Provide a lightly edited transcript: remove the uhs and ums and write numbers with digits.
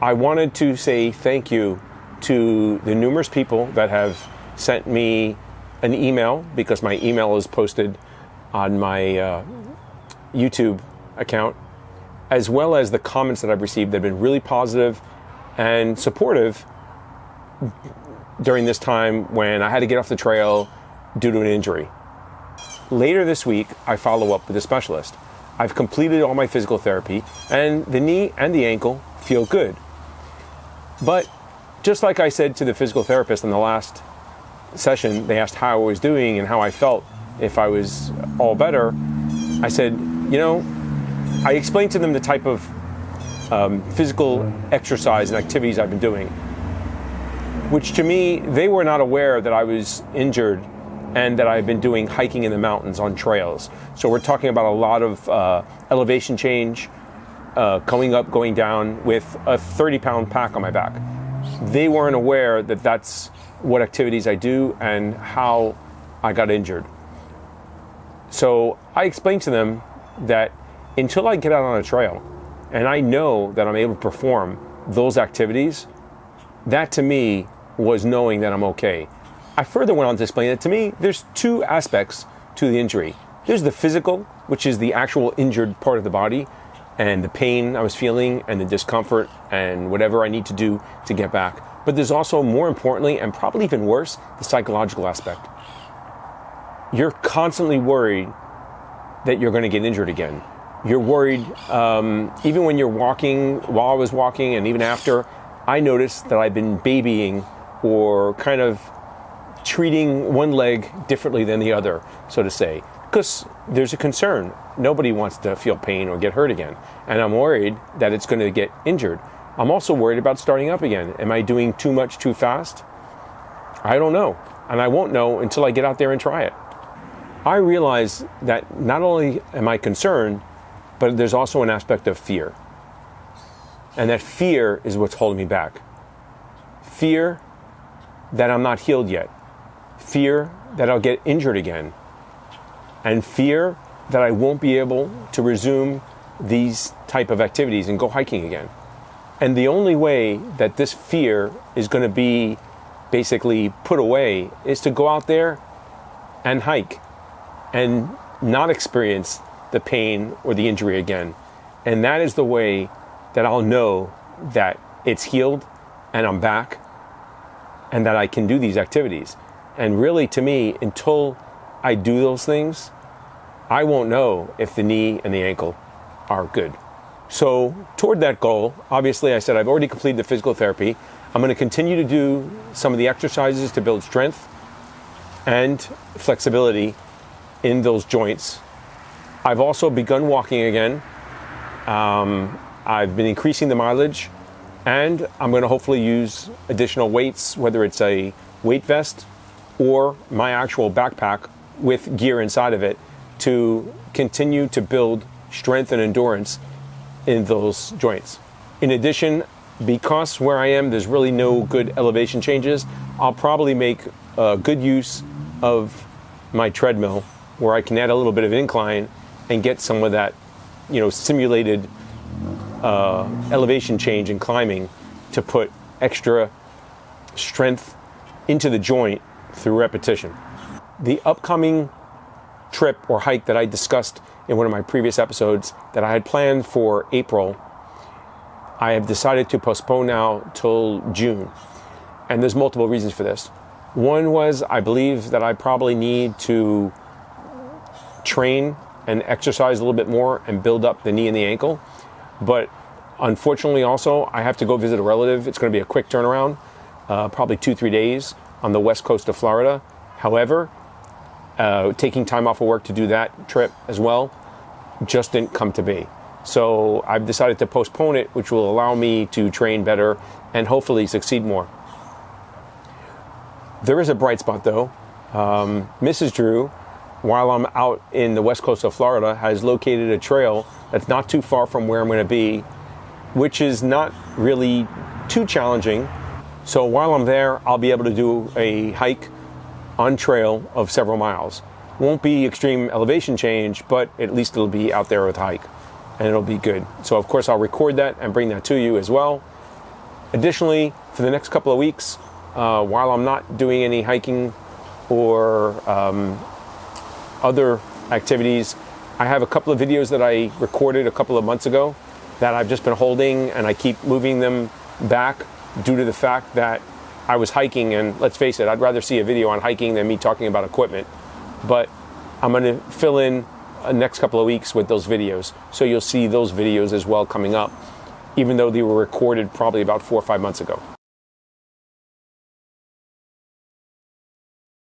I wanted to say thank you to the numerous people that have sent me an email, because my email is posted on my YouTube account, as well as the comments that I've received that have been really positive and supportive during this time when I had to get off the trail due to an injury. Later this week, I follow up with a specialist. I've completed all my physical therapy, and the knee and the ankle feel good. But just like I said to the physical therapist in the last session, they asked how I was doing and how I felt, if I was all better. I said, I explained to them the type of physical exercise and activities I've been doing, which to me, they were not aware that I was injured and that I've been doing hiking in the mountains on trails. So we're talking about a lot of elevation change, going up, going down with a 30-pound pack on my back. They weren't aware that that's what activities I do and how I got injured. So I explained to them that until I get out on a trail and I know that I'm able to perform those activities, that to me was knowing that I'm okay. I further went on to explain that to me, there's two aspects to the injury. There's the physical, which is the actual injured part of the body, and the pain I was feeling and the discomfort and whatever I need to do to get back. But there's also, more importantly, and probably even worse, the psychological aspect. You're constantly worried that you're going to get injured again. You're worried, even when you're walking, while I was walking and even after, I noticed that I've been babying or kind of treating one leg differently than the other, so to say, because there's a concern. Nobody wants to feel pain or get hurt again. And I'm worried that it's going to get injured. I'm also worried about starting up again. Am I doing too much too fast? I don't know. And I won't know until I get out there and try it. I realize that not only am I concerned, but there's also an aspect of fear. And that fear is what's holding me back. Fear that I'm not healed yet. Fear that I'll get injured again. And fear that I won't be able to resume these type of activities and go hiking again. And the only way that this fear is going to be basically put away is to go out there and hike and not experience the pain or the injury again. And that is the way that I'll know that it's healed and I'm back and that I can do these activities. And really, to me, until I do those things, I won't know if the knee and the ankle are good. So toward that goal, obviously I said I've already completed the physical therapy. I'm going to continue to do some of the exercises to build strength and flexibility in those joints. I've also begun walking again. I've been increasing the mileage, and I'm going to hopefully use additional weights, whether it's a weight vest or my actual backpack with gear inside of it, to continue to build strength and endurance in those joints. In addition, because where I am, there's really no good elevation changes, I'll probably make good use of my treadmill, where I can add a little bit of incline and get some of that, simulated elevation change in climbing to put extra strength into the joint through repetition. The upcoming trip or hike that I discussed in one of my previous episodes that I had planned for April, I have decided to postpone now till June. And there's multiple reasons for this. One was I believe that I probably need to train and exercise a little bit more and build up the knee and the ankle. But unfortunately also, I have to go visit a relative. It's going to be a quick turnaround, probably 2-3 days on the west coast of Florida. However, taking time off of work to do that trip as well just didn't come to be. So I've decided to postpone it, which will allow me to train better and hopefully succeed more. There is a bright spot though. Mrs. Drew, while I'm out in the west coast of Florida, has located a trail that's not too far from where I'm going to be, which is not really too challenging. So while I'm there, I'll be able to do a hike on trail of several miles. Won't be extreme elevation change, but at least it'll be out there with hike and it'll be good. So of course I'll record that and bring that to you as well. Additionally, for the next couple of weeks, while I'm not doing any hiking or other activities, I have a couple of videos that I recorded a couple of months ago that I've just been holding, and I keep moving them back due to the fact that I was hiking, and let's face it, I'd rather see a video on hiking than me talking about equipment. But I'm going to fill in the next couple of weeks with those videos. So you'll see those videos as well coming up, even though they were recorded probably about 4 or 5 months ago.